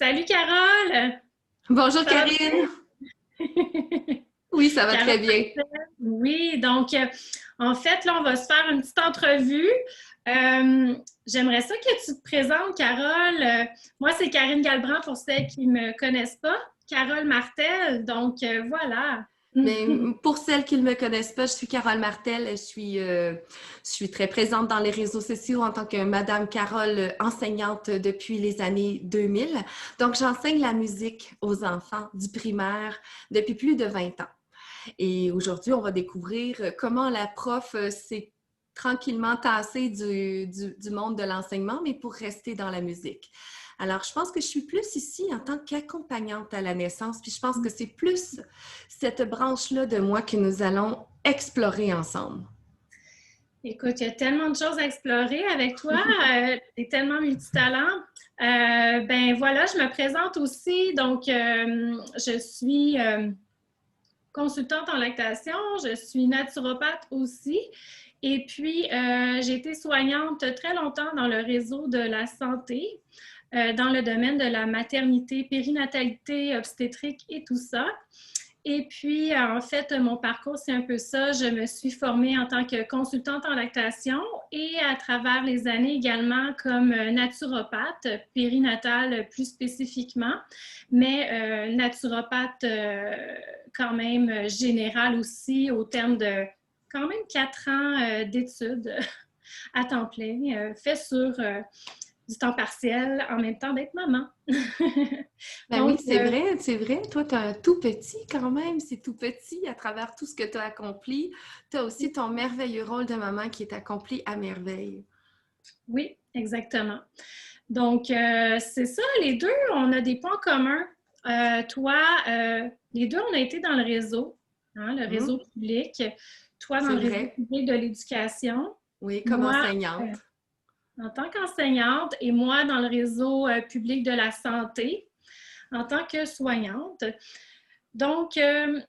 Salut Carole! Bonjour Ça va Karine. bien? Oui, ça va Carole, très bien. oui, donc en fait, là, on va se faire une petite entrevue. Euh, J'aimerais ça que tu te présentes, Carole. Moi, c'est Karine Galbran pour celles qui ne me connaissent pas. Carole Martel, donc voilà. Mais pour celles qui ne me connaissent pas, je suis Carole Martel. Je suis très présente dans les réseaux sociaux en tant que Madame Carole, enseignante depuis les années 2000. Donc, j'enseigne la musique aux enfants du primaire depuis plus de 20 ans. Et aujourd'hui, on va découvrir comment la prof s'est tranquillement tassée du monde de l'enseignement, mais pour rester dans la musique. Alors, je pense que je suis plus ici en tant qu'accompagnante à la naissance, puis je pense que c'est plus cette branche-là de moi que nous allons explorer ensemble. Écoute, il y a tellement de choses à explorer avec toi. Tu es tellement multitalent. Ben voilà, je me présente aussi. Donc, je suis consultante en lactation, je suis naturopathe aussi. Et puis, j'ai été soignante très longtemps dans le réseau de la santé, dans le domaine de la maternité, périnatalité, obstétrique et tout ça. Et puis, en fait, mon parcours, c'est un peu ça. Je me suis formée en tant que consultante en lactation et à travers les années également comme naturopathe, périnatale plus spécifiquement, mais naturopathe quand même générale aussi au terme de quand même 4 ans d'études à temps plein, fait sur du temps partiel en même temps d'être maman. Ben oui, Donc, c'est vrai, c'est vrai. Toi, tu as un tout petit quand même, c'est tout petit à travers tout ce que tu as accompli. Tu as aussi ton merveilleux rôle de maman qui est accompli à merveille. oui, exactement. Donc, c'est ça, les deux, on a des points communs. Toi, les deux, on a été dans le réseau, hein, le réseau Mhm, public. Toi, dans c'est le réseau vrai. public de l'éducation. Oui, comme Moi, enseignante. en tant qu'enseignante et moi, dans le réseau public de la santé, en tant que soignante. Donc, je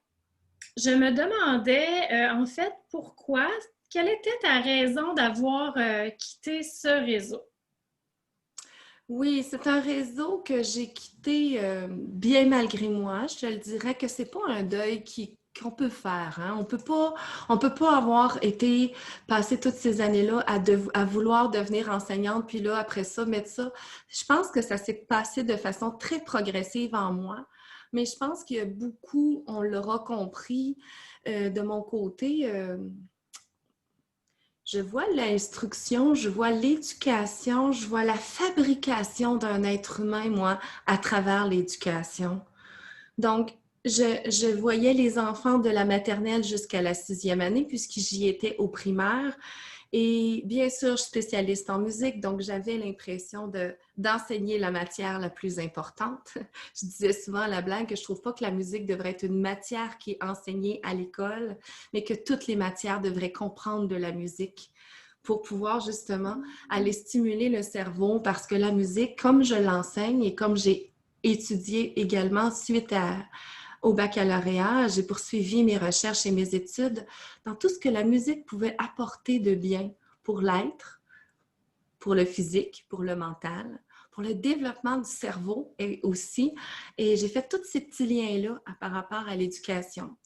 me demandais, en fait, pourquoi, quelle était ta raison d'avoir quitté ce réseau? Oui, c'est un réseau que j'ai quitté bien malgré moi. Je te le dirais que c'est pas un deuil qu'on peut faire, hein. On peut pas avoir été passé toutes ces années-là à vouloir devenir enseignante, puis là, après ça, mettre ça. Je pense que ça s'est passé de façon très progressive en moi, mais je pense qu'il y a beaucoup, on l'aura compris de mon côté. Je vois l'instruction, je vois l'éducation, je vois la fabrication d'un être humain, moi, à travers l'éducation. Donc, je voyais les enfants de la maternelle jusqu'à la 6e année, puisque j'y étais au primaire. Et bien sûr, je suis spécialiste en musique, donc j'avais l'impression d'enseigner la matière la plus importante. Je disais souvent à la blague que je trouve pas que la musique devrait être une matière qui est enseignée à l'école, mais que toutes les matières devraient comprendre de la musique pour pouvoir justement aller stimuler le cerveau parce que la musique, comme je l'enseigne et comme j'ai étudié également au baccalauréat, j'ai poursuivi mes recherches et mes études dans tout ce que la musique pouvait apporter de bien pour l'être, pour le physique, pour le mental, pour le développement du cerveau et aussi. Et j'ai fait tous ces petits liens-là par rapport à l'éducation.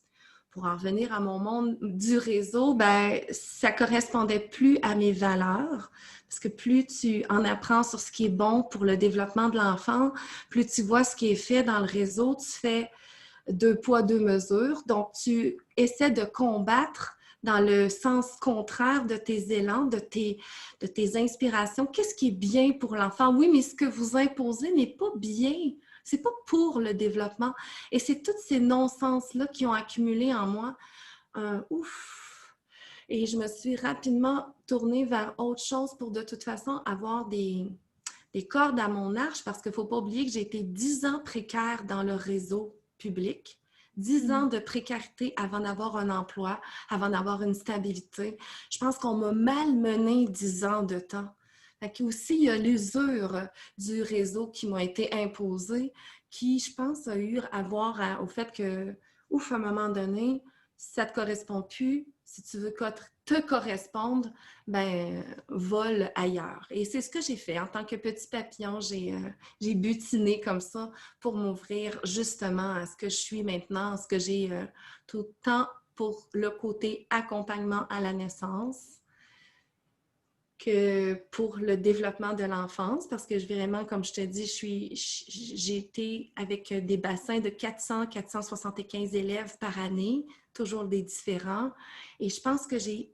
Pour en revenir à mon monde du réseau, ben, ça correspondait plus à mes valeurs. Parce que plus tu en apprends sur ce qui est bon pour le développement de l'enfant, plus tu vois ce qui est fait dans le réseau, tu fais deux poids, deux mesures. Donc, tu essaies de combattre dans le sens contraire de tes élans, de tes inspirations. Qu'est-ce qui est bien pour l'enfant? Oui, mais ce que vous imposez n'est pas bien. C'est pas pour le développement. Et c'est tous ces non-sens-là qui ont accumulé en moi un ouf. Et je me suis rapidement tournée vers autre chose pour de toute façon avoir des cordes à mon arche parce qu'il ne faut pas oublier que j'ai été 10 ans précaire dans le réseau public, 10 ans de précarité avant d'avoir un emploi, avant d'avoir une stabilité. Je pense qu'on m'a malmené 10 ans de temps. Fait aussi, il y a l'usure du réseau qui m'a été imposée, qui, je pense, a eu à voir au fait que, ouf, à un moment donné, Si ça ne te correspond plus, si tu veux te correspondre, ben vole ailleurs. Et c'est ce que j'ai fait. En tant que petit papillon, j'ai butiné comme ça pour m'ouvrir justement à ce que je suis maintenant, à ce que j'ai tout le temps pour le côté accompagnement à la naissance que pour le développement de l'enfance, parce que vraiment, comme je te dis, j'ai été avec des bassins de 400-475 élèves par année, toujours des différents. Et je pense que j'ai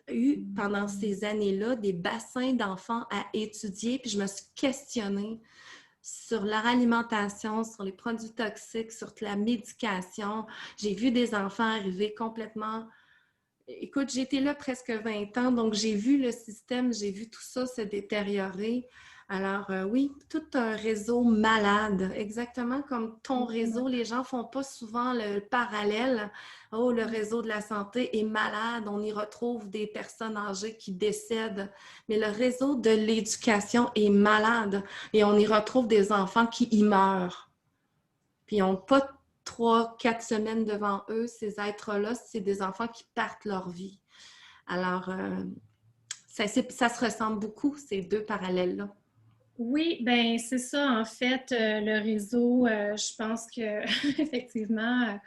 eu pendant ces années-là des bassins d'enfants à étudier, puis je me suis questionnée sur leur alimentation, sur les produits toxiques, sur la médication. J'ai vu des enfants arriver complètement... Écoute, j'ai été là presque 20 ans, donc j'ai vu le système, j'ai vu tout ça se détériorer. Alors oui, tout un réseau malade, exactement comme ton réseau. Les gens ne font pas souvent le parallèle. Oh, le réseau de la santé est malade, on y retrouve des personnes âgées qui décèdent. Mais le réseau de l'éducation est malade et on y retrouve des enfants qui y meurent. Puis ils n'ont pas 3-4 semaines devant eux, ces êtres-là, c'est des enfants qui partent leur vie. Alors, ça se ressemble beaucoup, ces deux parallèles-là. Oui, ben c'est ça, en fait, le réseau, je pense que effectivement,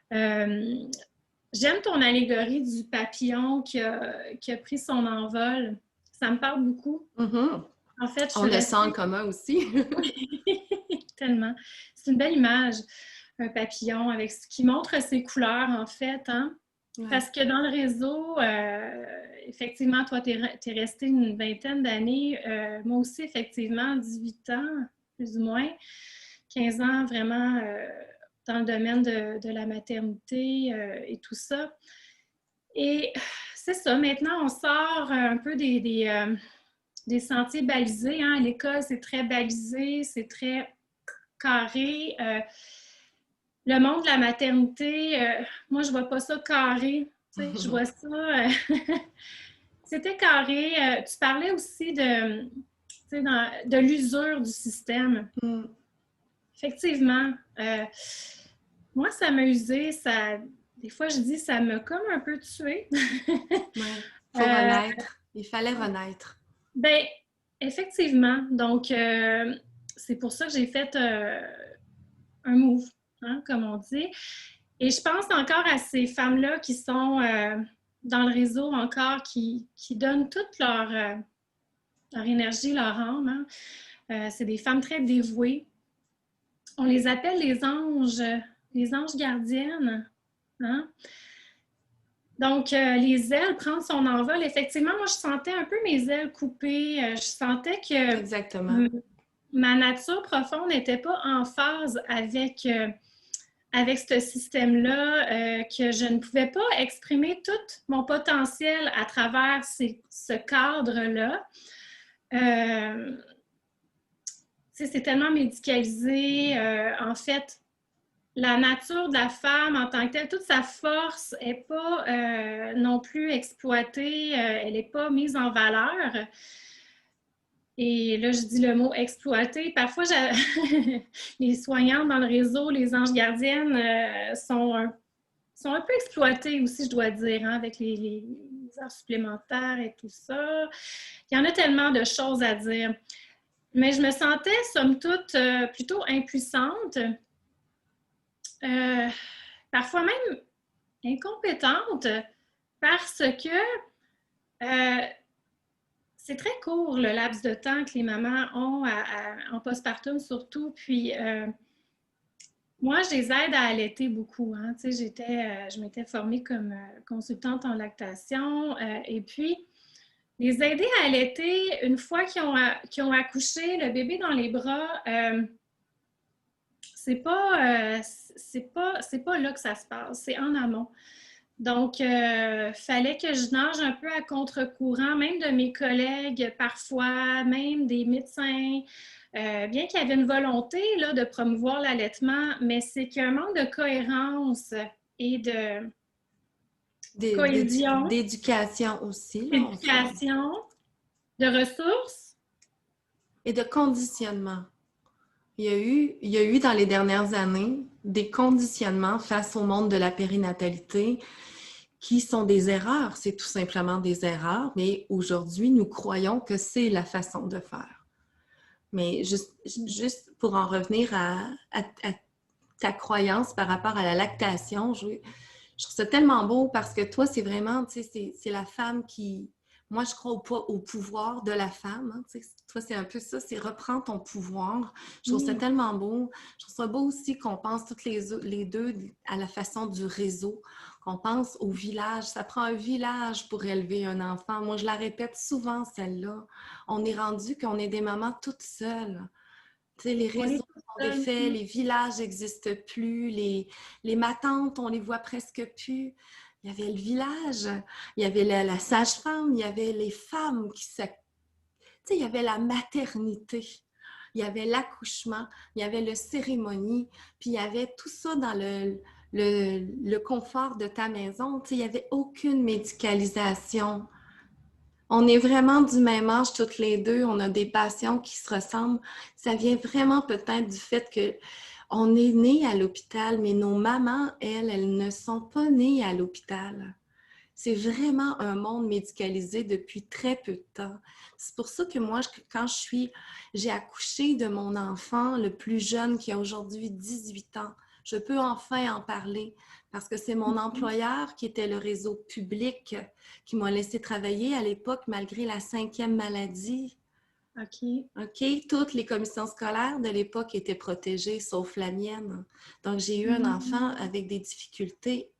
j'aime ton allégorie du papillon qui a pris son envol. Ça me parle beaucoup. Mm-hmm. En fait, je On suis le restée... sent en commun aussi. Tellement. C'est une belle image, un papillon, avec ce qui montre ses couleurs, en fait, hein? Ouais. Parce que dans le réseau, effectivement, toi, tu es resté une vingtaine d'années. Moi aussi, effectivement, 18 ans, plus ou moins. 15 ans, vraiment, dans le domaine de la maternité et tout ça. Et c'est ça, maintenant, on sort un peu des sentiers balisés. Hein? À l'école, c'est très balisé, c'est très carré. Le monde de la maternité, moi, je vois pas ça carré. Je vois ça... C'était carré. Tu parlais aussi de l'usure du système. Mm. Effectivement. Moi, ça m'a usé. Des fois, je dis ça m'a comme un peu tué. Ouais. Faut renaître. Il fallait renaître. Ben, effectivement. Donc, c'est pour ça que j'ai fait un move, hein, comme on dit. Et je pense encore à ces femmes-là qui sont dans le réseau encore, qui donnent toute leur énergie, leur âme. Hein. C'est des femmes très dévouées. On les appelle les anges gardiennes. Hein? Donc, les ailes, prendre son envol. Effectivement, moi, je sentais un peu mes ailes coupées. Je sentais que Exactement. Ma nature profonde n'était pas en phase avec ce système-là, que je ne pouvais pas exprimer tout mon potentiel à travers ce cadre-là. C'est tellement médicalisé. En fait, la nature de la femme en tant que telle, toute sa force n'est pas non plus exploitée, elle n'est pas mise en valeur. Et là, je dis le mot exploiter. Parfois, les soignantes dans le réseau, les anges gardiennes, sont un peu exploitées aussi, je dois dire, hein, avec les heures supplémentaires et tout ça. Il y en a tellement de choses à dire. Mais je me sentais, somme toute, plutôt impuissante. Parfois même incompétente, parce que c'est très court le laps de temps que les mamans ont en postpartum surtout. Puis moi, je les aide à allaiter beaucoup. Hein. Je m'étais formée comme consultante en lactation. Et puis, les aider à allaiter, une fois qu'ils ont accouché, le bébé dans les bras, c'est pas là que ça se passe, c'est en amont. Donc, fallait que je nage un peu à contre-courant, même de mes collègues parfois, même des médecins, bien qu'il y avait une volonté là, de promouvoir l'allaitement, mais c'est qu'il y a un manque de cohérence et de cohésion, d'éducation aussi. d'éducation, de ressources. Et de conditionnement. Il y a eu dans les dernières années des conditionnements face au monde de la périnatalité qui sont des erreurs. C'est tout simplement des erreurs, mais aujourd'hui, nous croyons que c'est la façon de faire. Mais juste pour en revenir à ta croyance par rapport à la lactation, je trouve ça tellement beau parce que toi, c'est vraiment, tu sais, c'est la femme qui... Moi, je crois au pouvoir de la femme. Hein, tu sais. Toi, c'est un peu ça, c'est reprendre ton pouvoir. Je trouve ça tellement beau. Je trouve ça beau aussi qu'on pense toutes les deux à la façon du réseau, qu'on pense au village. Ça prend un village pour élever un enfant. Moi, je la répète souvent, celle-là. On est rendu qu'on est des mamans toutes seules. Tu sais, les On est réseaux tout sont seul. défaits, les villages n'existent plus, les matantes, on les voit presque plus. Il y avait le village, il y avait la sage-femme, il y avait les femmes qui se... Tu sais, il y avait la maternité, il y avait l'accouchement, il y avait le cérémonie, puis il y avait tout ça dans le confort de ta maison. Tu sais, il n'y avait aucune médicalisation. On est vraiment du même âge toutes les deux, on a des passions qui se ressemblent. Ça vient vraiment peut-être du fait que on est né à l'hôpital, mais nos mamans, elles ne sont pas nées à l'hôpital. C'est vraiment un monde médicalisé depuis très peu de temps. C'est pour ça que moi, quand j'ai accouché de mon enfant, le plus jeune qui a aujourd'hui 18 ans, je peux enfin en parler parce que c'est mon employeur qui était le réseau public qui m'a laissé travailler à l'époque malgré la 5e maladie. OK. OK? Toutes les commissions scolaires de l'époque étaient protégées, sauf la mienne. Donc, j'ai eu un enfant avec des difficultés.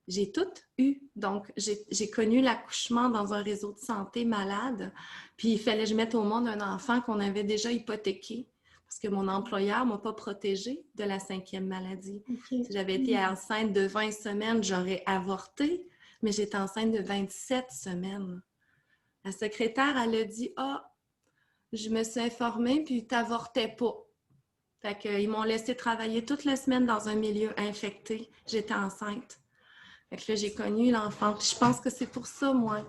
J'ai tout eu. Donc, j'ai connu l'accouchement dans un réseau de santé malade. Puis, il fallait que je mette au monde un enfant qu'on avait déjà hypothéqué parce que mon employeur ne m'a pas protégée de la 5e maladie. OK. Si j'avais été enceinte de 20 semaines, j'aurais avorté, mais j'étais enceinte de 27 semaines. La secrétaire, elle a dit « Ah, je me suis informée, puis tu n'avortais pas. » Fait qu'ils m'ont laissé travailler toute la semaine dans un milieu infecté. J'étais enceinte. Fait que là, j'ai connu l'enfant. Puis je pense que c'est pour ça, moi,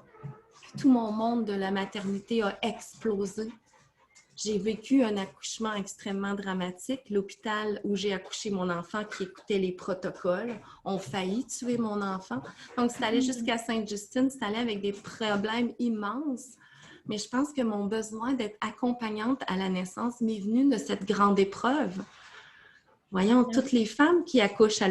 que tout mon monde de la maternité a explosé. J'ai vécu un accouchement extrêmement dramatique. L'hôpital où j'ai accouché mon enfant, qui écoutait les protocoles, ont failli tuer mon enfant. Donc, c'est allé jusqu'à Sainte-Justine. C'est allé avec des problèmes immenses. Mais je pense que mon besoin d'être accompagnante à la naissance m'est venu de cette grande épreuve. Voyons, toutes les femmes qui accouchent à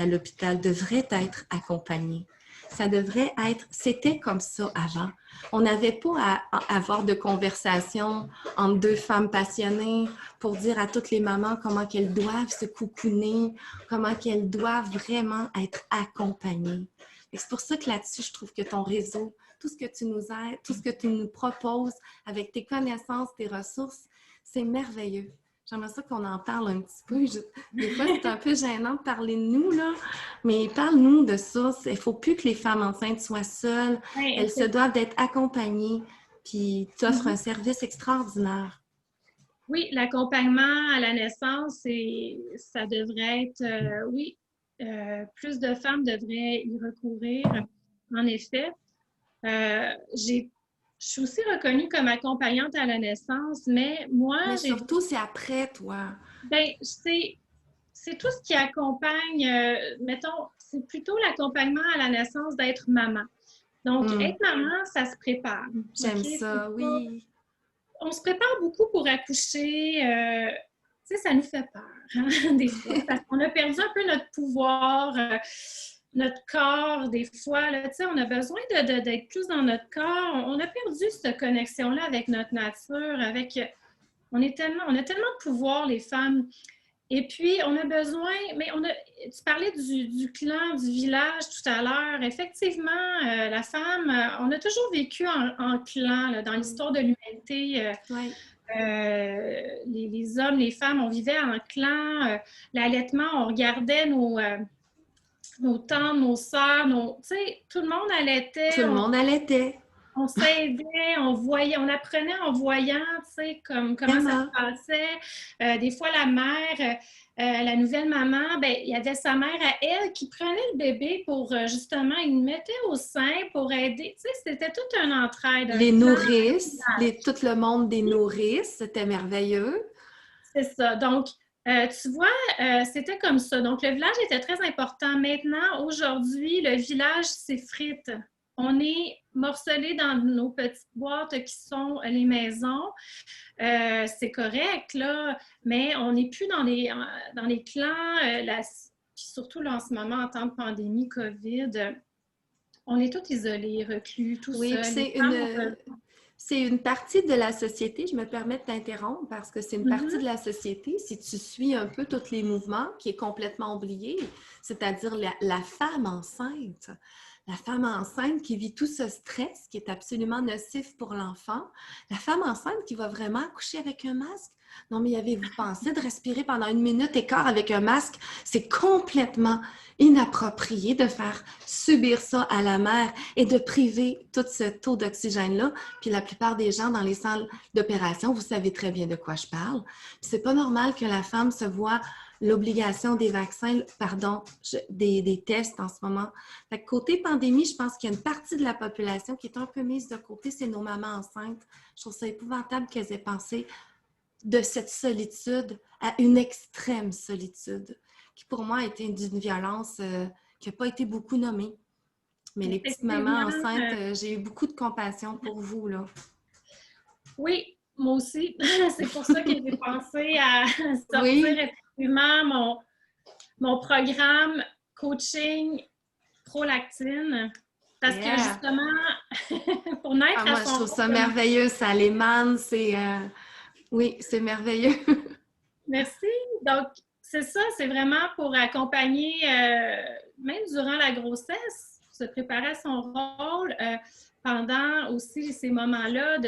l'hôpital devraient être accompagnées. Ça devrait être... C'était comme ça avant. On n'avait pas à avoir de conversation entre deux femmes passionnées pour dire à toutes les mamans comment qu'elles doivent se coucouner, comment qu'elles doivent vraiment être accompagnées. Et c'est pour ça que là-dessus, je trouve que ton réseau, tout ce que tu nous aides, tout ce que tu nous proposes avec tes connaissances, tes ressources, c'est merveilleux. J'aimerais ça qu'on en parle un petit peu. Des fois, c'est un peu gênant de parler de nous, là, mais parle-nous de ça. Il ne faut plus que les femmes enceintes soient seules. Ouais, Elles se doivent d'être accompagnées, puis tu offres un service extraordinaire. oui, l'accompagnement à la naissance, ça devrait être, oui, plus de femmes devraient y recourir. En effet, je suis aussi reconnue comme accompagnante à la naissance, mais moi, Mais surtout, c'est après, toi. ben, c'est tout ce qui accompagne, mettons, c'est plutôt l'accompagnement à la naissance d'être maman. Donc, être maman, ça se prépare. J'aime Okay? ça, oui. On se prépare beaucoup pour accoucher. Tu sais, ça nous fait peur, hein, des fois, parce qu'on a perdu un peu notre pouvoir, notre corps, des fois. Là, tu sais, on a besoin d'être plus dans notre corps. On a perdu cette connexion-là avec notre nature, on a tellement de pouvoir, les femmes. Et puis, on a besoin, mais tu parlais du clan, du village tout à l'heure. Effectivement, la femme, on a toujours vécu en clan là, dans l'histoire de l'humanité. Oui. Les hommes, les femmes, on vivait en clan. L'allaitement, on regardait nos tantes, nos sœurs, tu sais, tout le monde allaitait. Tout le monde allaitait. On s'aidait, on voyait, on apprenait en voyant, tu sais, comment ça Vraiment. se passait. Des fois, la mère, la nouvelle maman, ben, il y avait sa mère à elle qui prenait le bébé pour, justement, il le mettait au sein pour aider. Tu sais, c'était toute une entraide. Les nourrices, tout le monde des nourrices, c'était merveilleux. c'est ça. Donc, tu vois, c'était comme ça. Donc, le village était très important. Maintenant, aujourd'hui, le village s'effrite. On est morcelés dans nos petites boîtes qui sont les maisons. C'est correct, là, mais on n'est plus dans les clans. Puis surtout, là, en ce moment, en temps de pandémie, COVID, on est tous isolés, reclus, tout Oui, puis seuls. Les femmes, c'est une partie de la société, je me permets de t'interrompre parce que c'est une partie Mhm. de la société, si tu suis un peu tous les mouvements, qui est complètement oublié, c'est-à-dire la femme enceinte. La femme enceinte qui vit tout ce stress qui est absolument nocif pour l'enfant. La femme enceinte qui va vraiment accoucher avec un masque. Non, mais avez-vous pensé de respirer pendant 1 minute et quart avec un masque? C'est complètement inapproprié de faire subir ça à la mère et de priver tout ce taux d'oxygène-là. Puis la plupart des gens dans les salles d'opération, vous savez très bien de quoi je parle. Puis c'est pas normal que la femme se voit l'obligation des vaccins, pardon, des tests en ce moment. Fait que côté pandémie, je pense qu'il y a une partie de la population qui est un peu mise de côté, c'est nos mamans enceintes. Je trouve ça épouvantable qu'elles aient pensé de cette solitude à une extrême solitude, qui pour moi a été d'une violence qui n'a pas été beaucoup nommée. Mais les petites mamans effectivement, enceintes, j'ai eu beaucoup de compassion pour vous, là. oui, moi aussi. C'est pour ça que j'ai pensé à sortir Oui, effectivement mon programme coaching prolactine. Parce que yeah. justement, pour naître Ah, à moi, je son trouve ça rôle de merveilleux, ça l'émane, c'est... Oui, c'est merveilleux. merci. Donc, c'est ça, c'est vraiment pour accompagner, même durant la grossesse, se préparer à son rôle, pendant aussi ces moments-là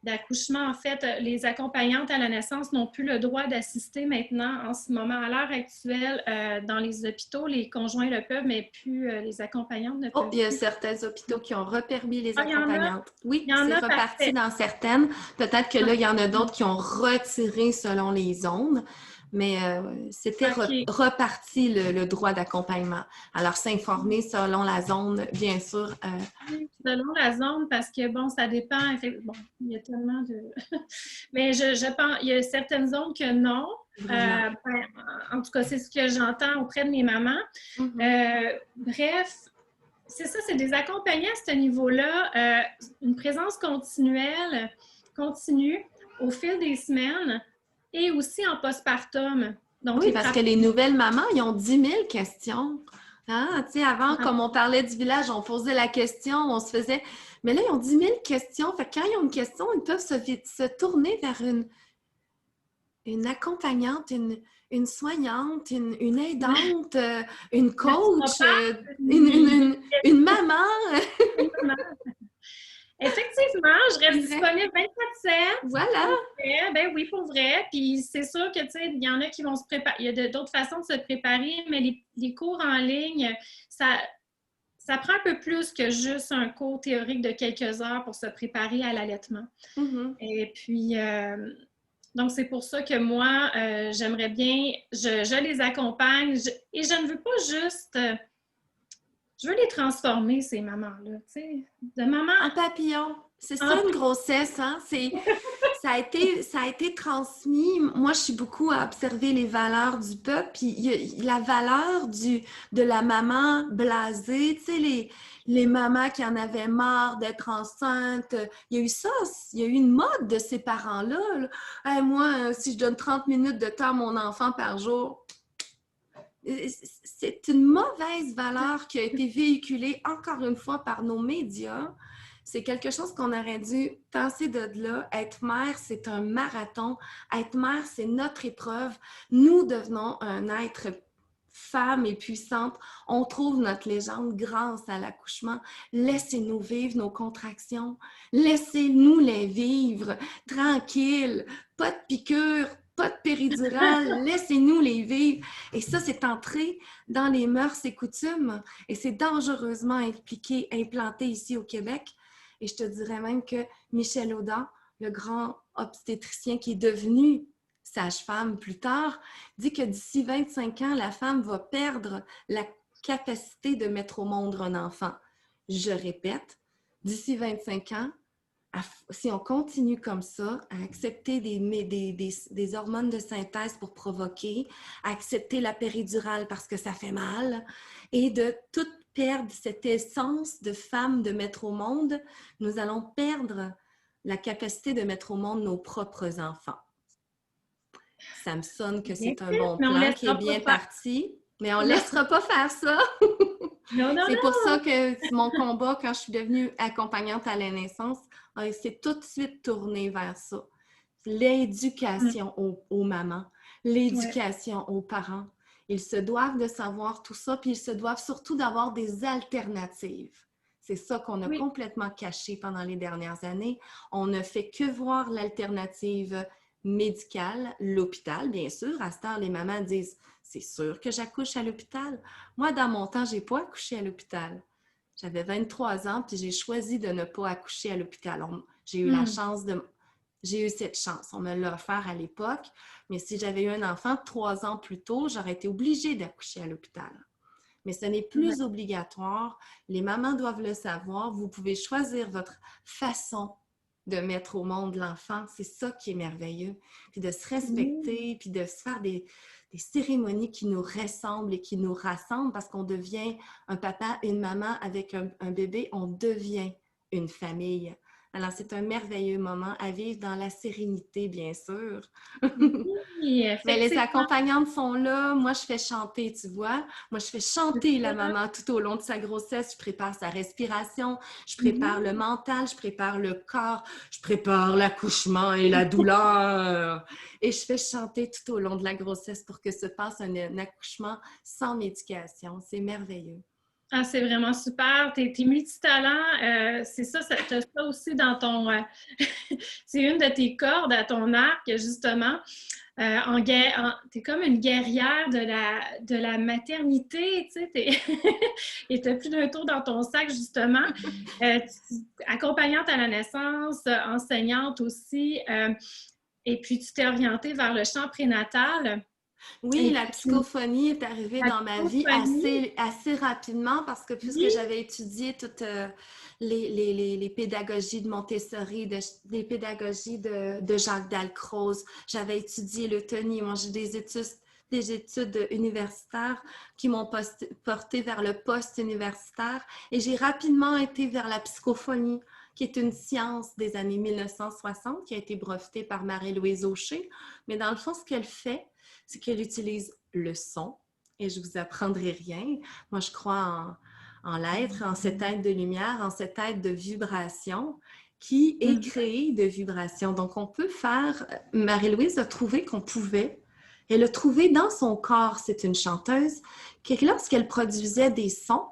d'accouchement. En fait, les accompagnantes à la naissance n'ont plus le droit d'assister maintenant, en ce moment, à l'heure actuelle, dans les hôpitaux. Les conjoints le peuvent, mais plus les accompagnantes ne Oh, peuvent il y a plus. certains hôpitaux qui ont repermis les Ah, accompagnantes. Oui, il y en c'est a, reparti parfait. dans certaines. Peut-être que là, il y en a d'autres qui ont retiré selon les zones, mais c'était OK. reparti le droit d'accompagnement. Alors, s'informer selon la zone, bien sûr. Selon la zone, parce que bon, ça dépend. Bon, il y a tellement de. Mais je pense, il y a certaines zones que non. Vraiment. Ben, en tout cas, c'est ce que j'entends auprès de mes mamans. Mhm. Bref, c'est ça, c'est des accompagnants à ce niveau-là, une présence continuelle, continue au fil des semaines et aussi en postpartum. Donc, Oui, les parce que frappes. les nouvelles mamans, ils ont 10 000 questions. Hein? Tu sais, avant, comme on parlait du village, on posait la question, on se faisait... Mais là, ils ont 10 000 questions. Fait que quand ils ont une question, ils peuvent se tourner vers une accompagnante, une soignante, une aidante, une coach, Naturopathe, une maman. effectivement, je reste C'est vrai. disponible 24/7. Voilà. Pour vrai, ben oui, pour vrai. Puis c'est sûr que, tu sais, il y en a qui vont se préparer. Il y a d'autres façons de se préparer, mais les cours en ligne, ça prend un peu plus que juste un cours théorique de quelques heures pour se préparer à l'allaitement. Mhm. Et puis, donc c'est pour ça que moi, j'aimerais bien, je les accompagne et je ne veux pas juste, je veux les transformer, ces mamans-là, tu sais, de maman En papillon. C'est ça en une grossesse, hein? Ça a été transmis. Moi, je suis beaucoup à observer les valeurs du peuple. Puis la valeur de la maman blasée, tu sais, les mamans qui en avaient marre d'être enceintes. Il y a eu ça, il y a eu une mode de ces parents-là. Là. Hey, moi, si je donne 30 minutes de temps à mon enfant par jour, c'est une mauvaise valeur qui a été véhiculée encore une fois par nos médias. C'est quelque chose qu'on aurait dû tasser de là. Être mère, c'est un marathon. Être mère, c'est notre épreuve. Nous devenons un être femme et puissante. On trouve notre légende grâce à l'accouchement. Laissez-nous vivre nos contractions. Laissez-nous les vivre tranquilles. Pas de piqûres, pas de péridurale. Laissez-nous les vivre. Et ça, c'est entré dans les mœurs et coutumes. Et c'est dangereusement implanté ici au Québec. Et je te dirais même que Michel Audin, le grand obstétricien qui est devenu sage-femme plus tard, dit que d'ici 25 ans, la femme va perdre la capacité de mettre au monde un enfant. Je répète, d'ici 25 ans, si on continue comme ça, à accepter des hormones de synthèse pour provoquer, à accepter la péridurale parce que ça fait mal, et de tout perdre cette essence de femme de mettre au monde, nous allons perdre la capacité de mettre au monde nos propres enfants. Ça me sonne que Bien c'est un fait, bon mais on ne plan qui est laissera pas bien faire. parti, mais on ne Non, laissera pas faire ça. non, non, C'est pour non. ça que mon combat, quand je suis devenue accompagnante à la naissance, c'est tout de suite tourné vers ça. L'éducation aux mamans, Ouais. l'éducation aux parents. Ils se doivent de savoir tout ça, puis ils se doivent surtout d'avoir des alternatives. C'est ça qu'on a Oui. complètement caché pendant les dernières années. On ne fait que voir l'alternative médicale, l'hôpital, bien sûr. À ce temps, les mamans disent, c'est sûr que j'accouche à l'hôpital. Moi, dans mon temps, je n'ai pas accouché à l'hôpital. J'avais 23 ans, puis j'ai choisi de ne pas accoucher à l'hôpital. J'ai eu la chance de... J'ai eu cette chance. On me l'a offert à l'époque, mais si j'avais eu un enfant 3 ans plus tôt, j'aurais été obligée d'accoucher à l'hôpital. Mais ce n'est Ouais. plus obligatoire. Les mamans doivent le savoir. Vous pouvez choisir votre façon de mettre au monde l'enfant. C'est ça qui est merveilleux. Puis de se respecter, puis de se faire des cérémonies qui nous ressemblent et qui nous rassemblent parce qu'on devient un papa, une maman avec un bébé, on devient une famille. Alors, c'est un merveilleux moment à vivre dans la sérénité, bien sûr. Oui, Mais les effectivement. accompagnantes sont là. Moi, je fais chanter, tu vois. Moi, je fais chanter la maman tout au long de sa grossesse. Je prépare sa respiration, je prépare le mental, je prépare le corps, je prépare l'accouchement et la douleur. Et je fais chanter tout au long de la grossesse pour que se passe un accouchement sans médication. C'est merveilleux. Ah, c'est vraiment super. T'es multitalent. C'est ça, t'as ça aussi dans ton. C'est une de tes cordes à ton arc, justement. T'es comme une guerrière de la maternité, tu sais. Et t'as plus d'un tour dans ton sac, justement. Accompagnante à la naissance, enseignante aussi. Et puis, tu t'es orientée vers le champ prénatal. Oui, Et la puis, psychophonie est arrivée la dans ma vie psychophonie. assez rapidement parce que puisque Oui. j'avais étudié toutes les pédagogies de Montessori, les pédagogies de Jacques Dalcroze, j'avais étudié l'euthanie. Moi, j'ai des études universitaires qui m'ont porté vers le post-universitaire et j'ai rapidement été vers la psychophonie, qui est une science des années 1960 qui a été brevetée par Marie-Louise Aucher. Mais dans le fond, ce qu'elle fait, c'est qu'elle utilise le son, et je vous apprendrai rien. Moi, je crois en l'être, en cet être de lumière, en cet être de vibration qui est créé de vibration. Donc, on peut faire... Marie-Louise a trouvé qu'on pouvait. Elle a trouvé dans son corps, c'est une chanteuse, que lorsqu'elle produisait des sons,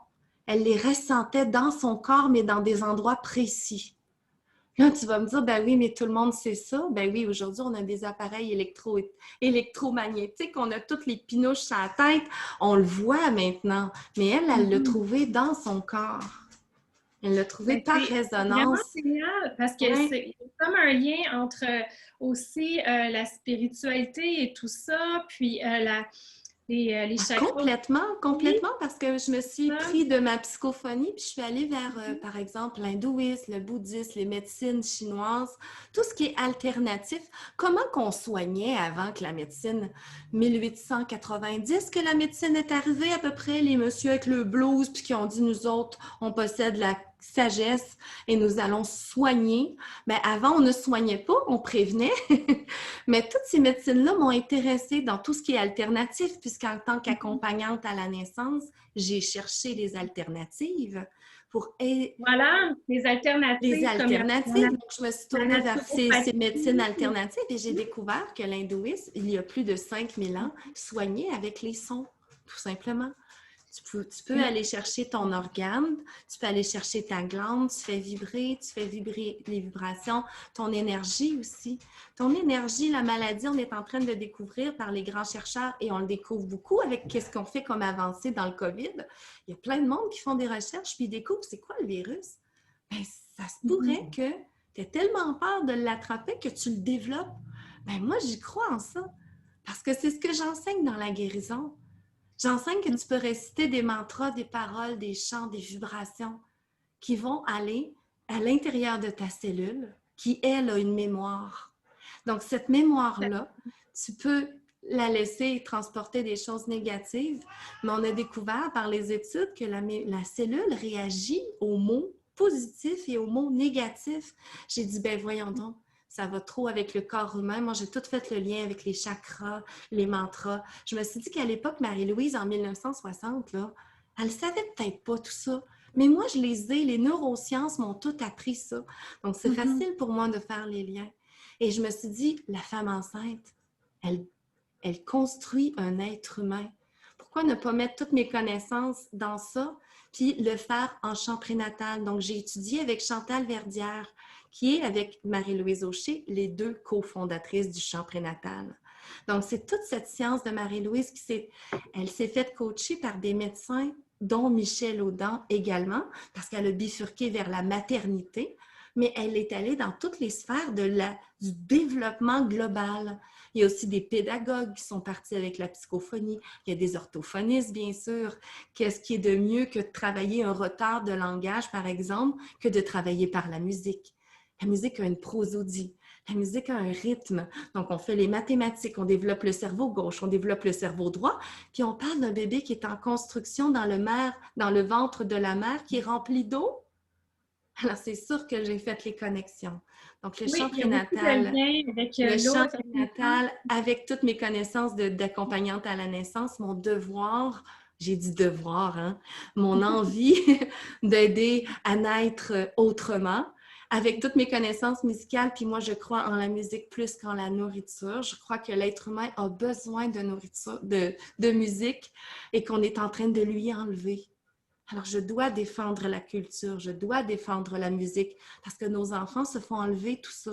elle les ressentait dans son corps, mais dans des endroits précis. Là, tu vas me dire, ben oui, mais tout le monde sait ça. Ben oui, aujourd'hui, on a des appareils électromagnétiques, on a toutes les pinouches à la tête, on le voit maintenant. Mais elle l'a trouvé dans son corps. Elle l'a trouvé Ben, par c'est vraiment résonance. génial parce que Ouais. c'est comme un lien entre aussi la spiritualité et tout ça, puis les Ah, chakras complètement, aussi. complètement, parce que je me suis Ça. pris de ma psychophonie, puis je suis allée vers, par exemple, l'hindouisme, le bouddhisme, les médecines chinoises, tout ce qui est alternatif. Comment qu'on soignait avant que la médecine, 1890, que la médecine est arrivée à peu près, les messieurs avec le blues, puis qui ont dit, nous autres, on possède la sagesse et nous allons soigner. Mais avant, on ne soignait pas, on prévenait. Mais toutes ces médecines-là m'ont intéressée dans tout ce qui est alternatif, puisqu'en tant qu'accompagnante à la naissance, j'ai cherché les alternatives pour Voilà, les les alternatives comme alternatives. Donc, je me suis la tournée vers ces médecines naturopathie. alternatives et j'ai découvert que l'hindouisme, il y a plus de 5000 ans, soignait avec les sons, tout simplement. Tu peux aller chercher ton organe, tu peux aller chercher ta glande, tu fais vibrer les vibrations, ton énergie aussi. Ton énergie, la maladie, on est en train de le découvrir par les grands chercheurs et on le découvre beaucoup avec qu'est-ce qu'on fait comme avancée dans le COVID. Il y a plein de monde qui font des recherches puis ils découvrent c'est quoi le virus. Ben, ça se pourrait que tu aies tellement peur de l'attraper que tu le développes. Ben, moi, j'y crois en ça parce que c'est ce que j'enseigne dans la guérison. J'enseigne que tu peux réciter des mantras, des paroles, des chants, des vibrations qui vont aller à l'intérieur de ta cellule qui, elle, a une mémoire. Donc, cette mémoire-là, tu peux la laisser transporter des choses négatives, mais on a découvert par les études que la cellule réagit aux mots positifs et aux mots négatifs. J'ai dit, ben voyons donc, ça va trop avec le corps humain. Moi, j'ai tout fait le lien avec les chakras, les mantras. Je me suis dit qu'à l'époque, Marie-Louise, en 1960, là, elle savait peut-être pas tout ça. Mais moi, je les ai, les neurosciences m'ont tout appris ça. Donc, c'est facile pour moi de faire les liens. Et je me suis dit, la femme enceinte, elle construit un être humain. Pourquoi ne pas mettre toutes mes connaissances dans ça, puis le faire en chant prénatal? Donc, j'ai étudié avec Chantal Verdière, qui est avec Marie-Louise Aucher, les deux cofondatrices du chant prénatal. Donc, c'est toute cette science de Marie-Louise elle s'est faite coacher par des médecins, dont Michel Audin également, parce qu'elle a bifurqué vers la maternité, mais elle est allée dans toutes les sphères du développement global. Il y a aussi des pédagogues qui sont partis avec la psychophonie. Il y a des orthophonistes, bien sûr. Qu'est-ce qui est de mieux que de travailler un retard de langage, par exemple, que de travailler par la musique? La musique a une prosodie. La musique a un rythme. Donc, on fait les mathématiques, on développe le cerveau gauche, on développe le cerveau droit, puis on parle d'un bébé qui est en construction dans le ventre de la mère, qui est rempli d'eau. Alors, c'est sûr que j'ai fait les connexions. Donc, le chant prénatal, avec toutes mes connaissances d'accompagnante à la naissance, mon devoir, j'ai dit devoir, hein, mon envie d'aider à naître autrement, avec toutes mes connaissances musicales, puis moi, je crois en la musique plus qu'en la nourriture. Je crois que l'être humain a besoin de nourriture, de musique, et qu'on est en train de lui enlever. Alors, je dois défendre la culture, je dois défendre la musique, parce que nos enfants se font enlever tout ça.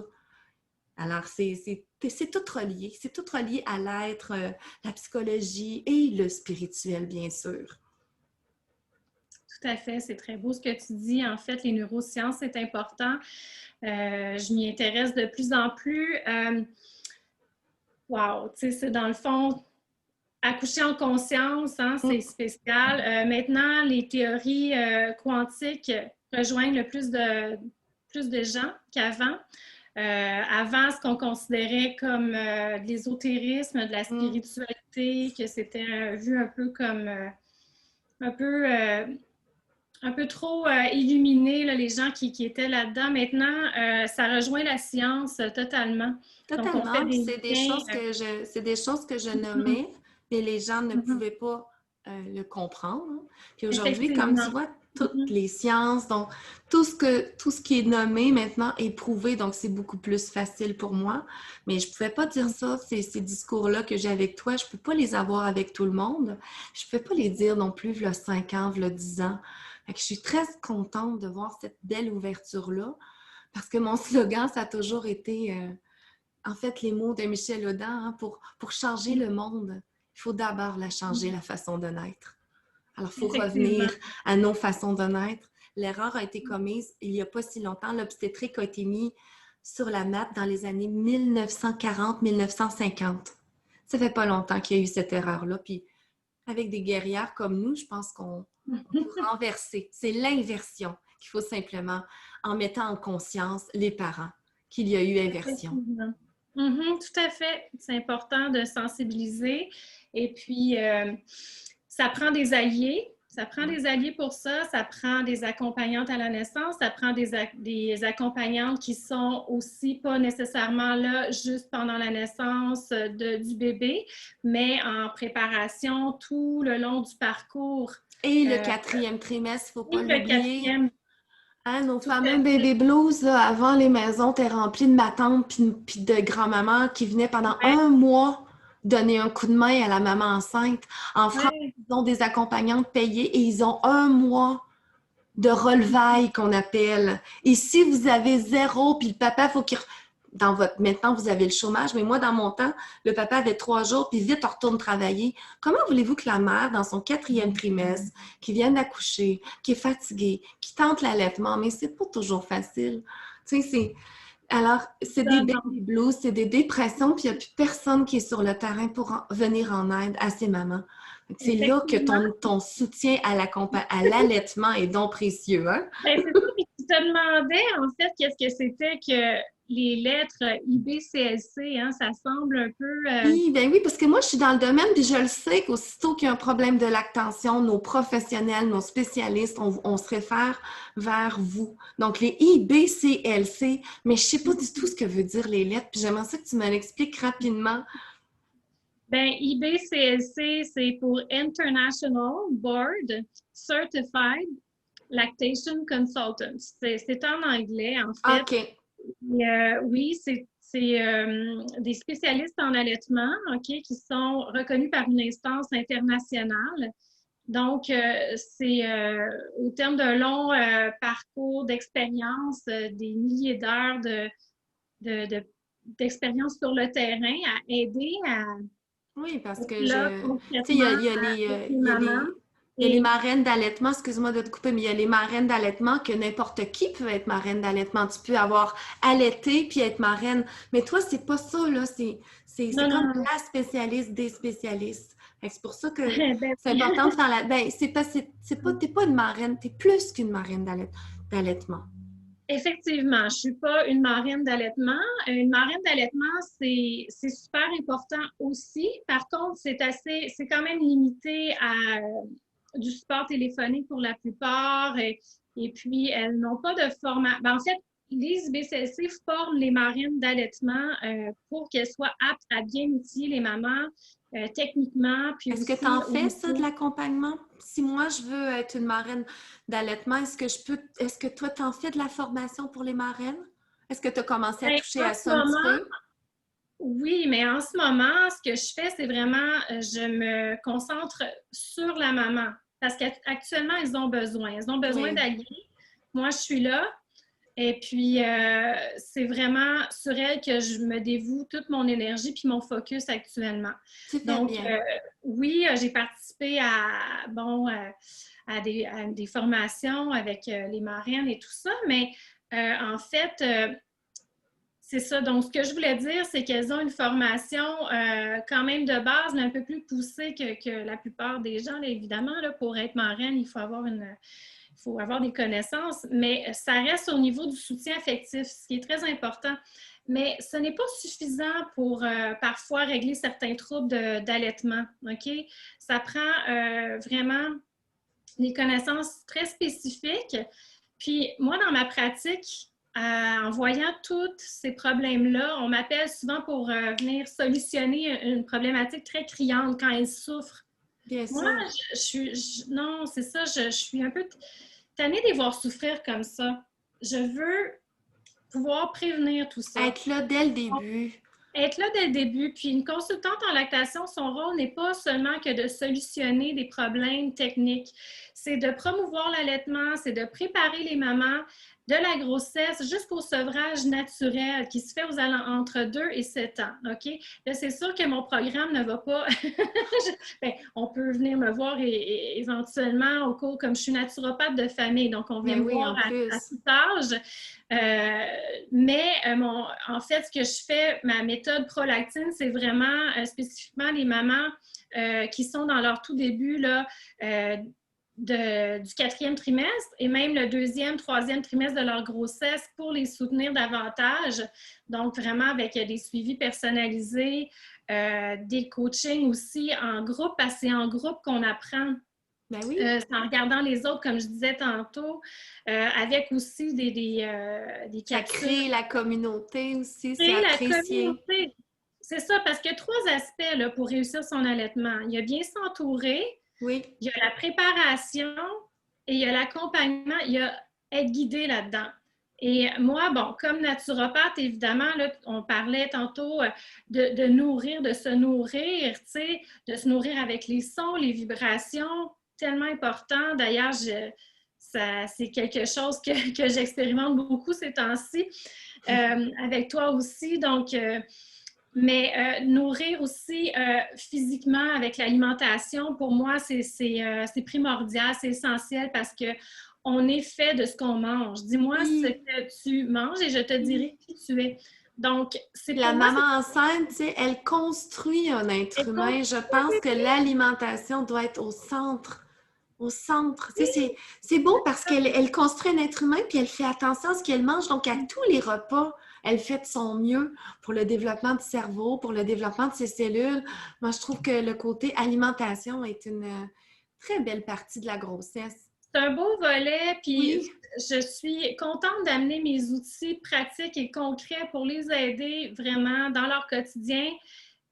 Alors, c'est tout relié. C'est tout relié à l'être, la psychologie et le spirituel, bien sûr. Tout à fait, c'est très beau ce que tu dis. En fait, les neurosciences, c'est important. Je m'y intéresse de plus en plus. Wow, tu sais, c'est dans le fond, accoucher en conscience, hein, c'est spécial. Maintenant, les théories quantiques rejoignent le plus de gens qu'avant. Avant, ce qu'on considérait comme de l'ésotérisme, de la spiritualité, que c'était vu un peu comme un peu trop illuminé, là, les gens qui étaient là-dedans. Maintenant, ça rejoint la science totalement. Totalement. Donc, on fait c'est des choses que je nommais, mais les gens ne pouvaient pas le comprendre. Puis aujourd'hui, comme tu vois, toutes les sciences, donc tout ce qui est nommé maintenant est prouvé, donc c'est beaucoup plus facile pour moi. Mais je ne pouvais pas dire ça, ces discours-là que j'ai avec toi, je ne peux pas les avoir avec tout le monde. Je ne pouvais pas les dire non plus, v'là 5 ans, v'là 10 ans. Fait que je suis très contente de voir cette belle ouverture-là, parce que mon slogan, ça a toujours été... en fait, les mots de Michel Audin, hein, pour changer le monde, il faut d'abord changer la façon de naître. Alors, il faut revenir à nos façons de naître. L'erreur a été commise il n'y a pas si longtemps. L'obstétrique a été mis sur la map dans les années 1940-1950. Ça fait pas longtemps qu'il y a eu cette erreur-là. Puis, avec des guerrières comme nous, je pense qu'on peut renverser. C'est l'inversion qu'il faut simplement, en mettant en conscience les parents, qu'il y a eu inversion. Tout à fait. C'est important de sensibiliser. Et puis, ça prend des alliés. Ça prend des alliés pour ça. Ça prend des accompagnantes à la naissance. Ça prend des accompagnantes qui sont aussi pas nécessairement là juste pendant la naissance du bébé, mais en préparation tout le long du parcours. Et le 4e trimestre, il ne faut pas l'oublier. Hein, nos fameux baby blues, là, avant, les maisons étaient remplies de ma tante puis de grand-maman qui venaient pendant un mois donner un coup de main à la maman enceinte. En France, ils ont des accompagnantes payées et ils ont un mois de relevailles qu'on appelle. Et si vous avez 0, puis le papa, il faut qu'il... Maintenant, vous avez le chômage, mais moi, dans mon temps, le papa avait 3 jours, puis vite, on retourne travailler. Comment voulez-vous que la mère, dans son 4e trimestre, qui vient d'accoucher, qui est fatiguée, qui tente l'allaitement, mais c'est pas toujours facile. Tu sais, alors, c'est des baby blues, c'est des dépressions, puis il n'y a plus personne qui est sur le terrain pour venir en aide à ces mamans. C'est là que ton soutien à l'allaitement est donc précieux. Hein? Ben, c'est ça, tu Je te demandais, en fait, qu'est-ce que c'était que les lettres IBCLC, hein, ça semble un peu... Oui, ben oui, parce que moi, je suis dans le domaine, puis je le sais qu'aussitôt qu'il y a un problème de lactation, nos professionnels, nos spécialistes, on se réfère vers vous. Donc, les IBCLC, mais je sais pas du tout ce que veut dire les lettres, puis j'aimerais ça que tu me l'expliques rapidement. Ben, IBCLC, c'est pour International Board Certified Lactation Consultant. C'est en anglais, en fait. OK. Oui, c'est des spécialistes en allaitement, OK, qui sont reconnus par une instance internationale. Donc, c'est au terme d'un long parcours d'expérience, des milliers d'heures d'expérience sur le terrain à aider à Oui, parce que là, tu sais, il y a, concrètement les, avec les il y a mamans. les, il y a les Et marraines d'allaitement, excuse-moi de te couper, mais il y a les marraines d'allaitement que n'importe qui peut être marraine d'allaitement. Tu peux avoir allaité puis être marraine. Mais toi, c'est pas ça, là. C'est non, comme non, la spécialiste des spécialistes. Fait que c'est pour ça que ben, c'est important de faire la. Ben, t'es pas une marraine, t'es plus qu'une marraine d'allaitement. effectivement, je suis pas une marraine d'allaitement. Une marraine d'allaitement, c'est super important aussi. Par contre, c'est quand même limité à du support téléphonique pour la plupart. Et puis, elles n'ont pas de formation. Ben, en fait, les IBCLC forment les marraines d'allaitement pour qu'elles soient aptes à bien outiller les mamans techniquement, puis Est-ce que tu aussi en au fais, ça, de niveau... l'accompagnement? Si moi, je veux être une marraine d'allaitement, est-ce que toi, tu en fais de la formation pour les marraines? Est-ce que tu as commencé à Ben, toucher en à ce ça un petit moment, peu? oui, mais en ce moment, ce que je fais, c'est vraiment, je me concentre sur la maman. Parce qu'actuellement, ils ont besoin. Ils ont besoin Oui, d'allier. Moi, je suis là. Et puis, c'est vraiment sur elle que je me dévoue toute mon énergie puis mon focus actuellement. tu fais Donc, bien. oui, j'ai participé à des formations avec les marraines et tout ça, mais en fait, c'est ça. Donc, ce que je voulais dire, c'est qu'elles ont une formation quand même de base, mais un peu plus poussée que la plupart des gens. Là, évidemment, là, pour être marraine, il faut avoir des connaissances, mais ça reste au niveau du soutien affectif, ce qui est très important. Mais ce n'est pas suffisant pour parfois régler certains troubles d'allaitement. OK? Ça prend vraiment des connaissances très spécifiques. Puis moi, dans ma pratique, en voyant tous ces problèmes-là, on m'appelle souvent pour venir solutionner une problématique très criante quand elles souffrent. Bien Moi, sûr. non, c'est ça, je suis un peu tannée de les voir souffrir comme ça. Je veux pouvoir prévenir tout ça. Être là dès le début. Être là dès le début, puis une consultante en lactation, son rôle n'est pas seulement que de solutionner des problèmes techniques, c'est de promouvoir l'allaitement, c'est de préparer les mamans de la grossesse jusqu'au sevrage naturel qui se fait entre 2 et 7 ans. OK? Là, c'est sûr que mon programme ne va pas. Bien, on peut venir me voir éventuellement au cours, comme je suis naturopathe de famille, donc on vient Ben me oui, voir en à plus. tout âge. Mais en fait, ce que je fais, ma méthode prolactine, c'est vraiment spécifiquement les mamans qui sont dans leur tout début là, du quatrième trimestre et même le deuxième, troisième trimestre de leur grossesse pour les soutenir davantage. Donc, vraiment avec des suivis personnalisés, des coachings aussi en groupe, parce que c'est en groupe qu'on apprend. Ben oui. C'est en regardant les autres, comme je disais tantôt, avec aussi des Ça capsules. crée la communauté aussi, c'est Créer la apprécié. communauté. C'est ça, parce qu'il y a trois aspects là, pour réussir son allaitement. Il y a bien s'entourer, Oui. il y a la préparation et il y a l'accompagnement. Il y a être guidé là-dedans. Et moi, bon, comme naturopathe, évidemment, là, on parlait tantôt de nourrir, de se nourrir, tu sais, de se nourrir avec les sons, les vibrations, tellement important. D'ailleurs, c'est quelque chose que j'expérimente beaucoup ces temps-ci, avec toi aussi. Donc, mais nourrir aussi physiquement avec l'alimentation, pour moi, c'est primordial, c'est essentiel parce que on est fait de ce qu'on mange. Dis-moi ce Oui. que tu manges et je te dirai qui tu es. Donc, c'est La pour moi, c'est maman enceinte, tu sais, elle construit un être elle compte. humain. Je pense que l'alimentation doit être au centre au centre. Tu sais, c'est beau parce qu'elle construit un être humain puis elle fait attention à ce qu'elle mange. Donc, à tous les repas, elle fait de son mieux pour le développement du cerveau, pour le développement de ses cellules. Moi, je trouve que le côté alimentation est une très belle partie de la grossesse. C'est un beau volet, puis Oui. je suis contente d'amener mes outils pratiques et concrets pour les aider vraiment dans leur quotidien.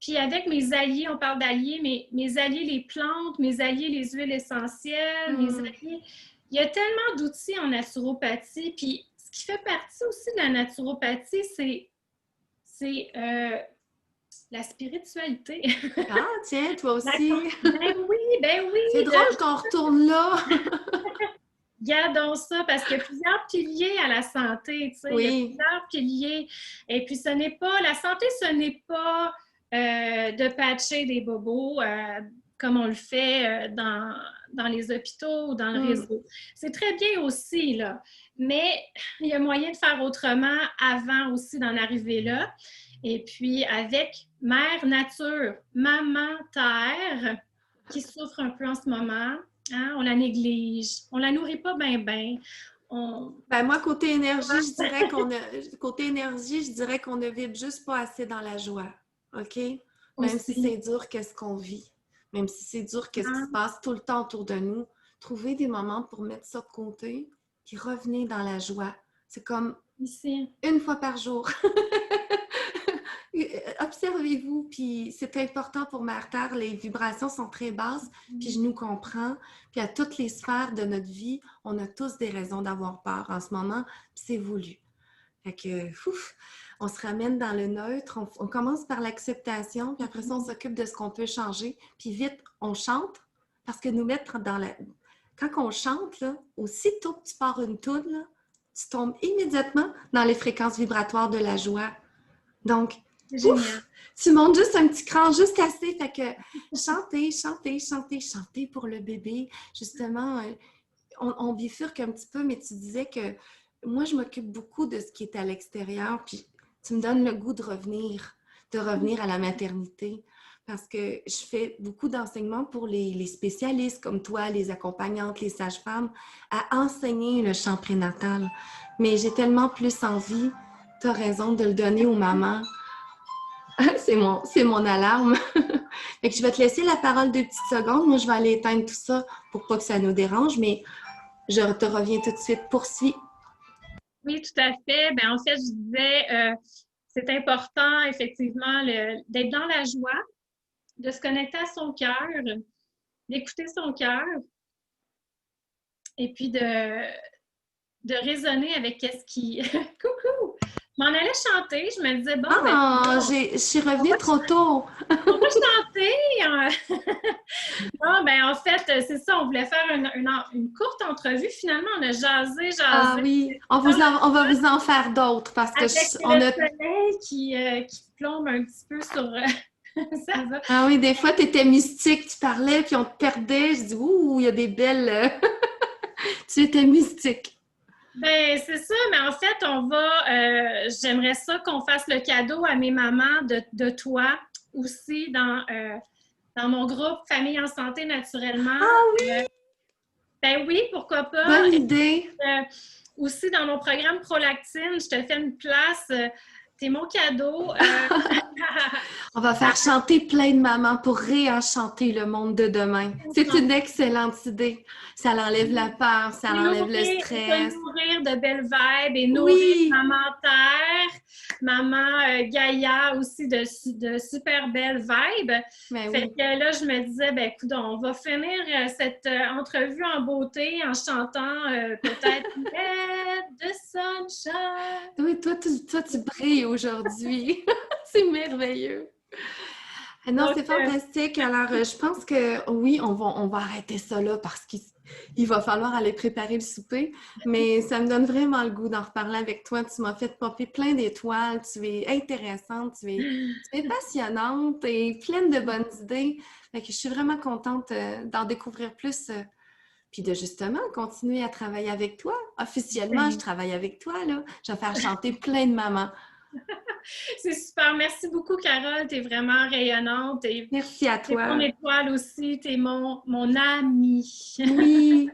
Puis avec mes alliés, on parle d'alliés, mais mes alliés les plantes, mes alliés les huiles essentielles, mes Mm. alliés... Il y a tellement d'outils en naturopathie. Puis ce qui fait partie aussi de la naturopathie, c'est la spiritualité. Ah, tiens, toi aussi. Ben C'est oui, drôle qu'on retourne là. gardons ça parce qu'il y a plusieurs piliers à la santé, tu sais, il y a Oui. plusieurs piliers. Et puis, la santé, ce n'est pas de patcher des bobos comme on le fait dans les hôpitaux ou dans le Mm. réseau. C'est très bien aussi, là, mais il y a moyen de faire autrement avant aussi d'en arriver là. Et puis, avec Mère Nature, Maman Terre, qui souffre un peu en ce moment, hein, on la néglige, on la nourrit pas bien, bien. On... Ben moi, côté énergie, je dirais qu'on ne vibre juste pas assez dans la joie. OK? Même si Aussi. c'est dur, qu'est-ce qu'on vit? Même si c'est dur, qu'est-ce qui se Hein, passe tout le temps autour de nous? Trouver des moments pour mettre ça de côté, puis revenir dans la joie. C'est comme ici. une fois par jour. Observez-vous, puis c'est important pour Mère Terre, les vibrations sont très basses, puis je nous comprends, puis à toutes les sphères de notre vie, on a tous des raisons d'avoir peur en ce moment, puis c'est voulu. Fait que, ouf, on se ramène dans le neutre, on commence par l'acceptation, puis après ça, on s'occupe de ce qu'on peut changer, puis vite, on chante, parce que nous mettre dans la... Quand on chante, là, aussitôt que tu pars une toune, là, tu tombes immédiatement dans les fréquences vibratoires de la joie. Donc, C'est génial. ouf! Tu montes juste un petit cran, juste assez. Fait que chanter, chanter, chanter, chanter pour le bébé. Justement, on bifurque un petit peu, mais tu disais que moi, je m'occupe beaucoup de ce qui est à l'extérieur, puis tu me donnes le goût de revenir à la maternité. Parce que je fais beaucoup d'enseignements pour les spécialistes comme toi, les accompagnantes, les sages-femmes, à enseigner le chant prénatal. Mais j'ai tellement plus envie, tu as raison, de le donner aux mamans. C'est mon alarme. Fait que je vais te laisser la parole 2 petites secondes. Moi, je vais aller éteindre tout ça pour pas que ça nous dérange, mais je te reviens tout de suite. Poursuis. Oui, tout à fait. Ben, en fait, je disais, c'est important, effectivement, d'être dans la joie, de se connecter à son cœur, d'écouter son cœur et puis de raisonner avec qu'est-ce qui... Coucou! Je m'en allais chanter. Je me disais, bon, ben, Ah, bon, je suis on revenue va, trop tôt. on va chanter. Bon, ben, en fait, c'est ça. On voulait faire une courte entrevue. Finalement, on a jasé, Ah jasé. oui, on va vous en faire d'autres parce que Avec on le a... soleil qui plombe un petit peu sur... ça va. Ah oui, des fois, tu étais mystique, tu parlais, puis on te perdait. Je dis, ouh, il y a des belles... tu étais mystique. Ben, c'est ça, mais en fait, j'aimerais ça qu'on fasse le cadeau à mes mamans de toi aussi dans mon groupe Famille en santé naturellement. Ah Euh, oui, ben oui, pourquoi pas. bonne Et idée. aussi dans mon programme Prolactine, je te fais une place. T'es mon cadeau. On va faire chanter plein de mamans pour réenchanter le monde de demain. C'est une excellente idée. Ça l'enlève la peur, ça enlève le stress. Nourrir de belles vibes et nourrir Oui, maman Terre, maman Gaïa aussi de super belles vibes. mais Fait oui. que là, je me disais, ben écoute, on va finir cette entrevue en beauté en chantant peut-être Let the sunshine. Oui, toi, tu brilles aujourd'hui. C'est merveilleux. Ah non, Donc, c'est fantastique. Alors, je pense que oui, on va arrêter ça là parce qu'il va falloir aller préparer le souper. Mais ça me donne vraiment le goût d'en reparler avec toi. Tu m'as fait popper plein d'étoiles. Tu es intéressante, tu es passionnante et pleine de bonnes idées. Fait que je suis vraiment contente d'en découvrir plus. Puis de justement continuer à travailler avec toi. Officiellement, je ben, travaille avec toi, là. Je vais faire chanter plein de mamans. C'est super. Merci beaucoup, Carole. Tu es vraiment rayonnante. Merci à T'es mon toi. étoile aussi. Tu es mon amie. Oui,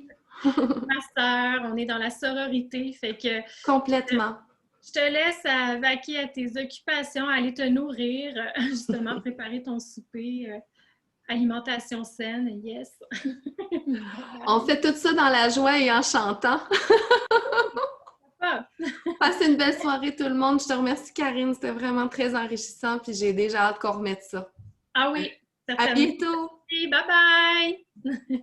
Ma sœur. On est dans la sororité. Fait que complètement. je te laisse vaquer à tes occupations, aller te nourrir, justement, préparer ton souper. Alimentation saine, yes. On fait tout ça dans la joie et en chantant. Ah, Passez une belle soirée tout le monde. Je te remercie, Karine. C'était vraiment très enrichissant. Puis j'ai déjà hâte qu'on remette ça. ah oui, À certainement. bientôt! Bye bye!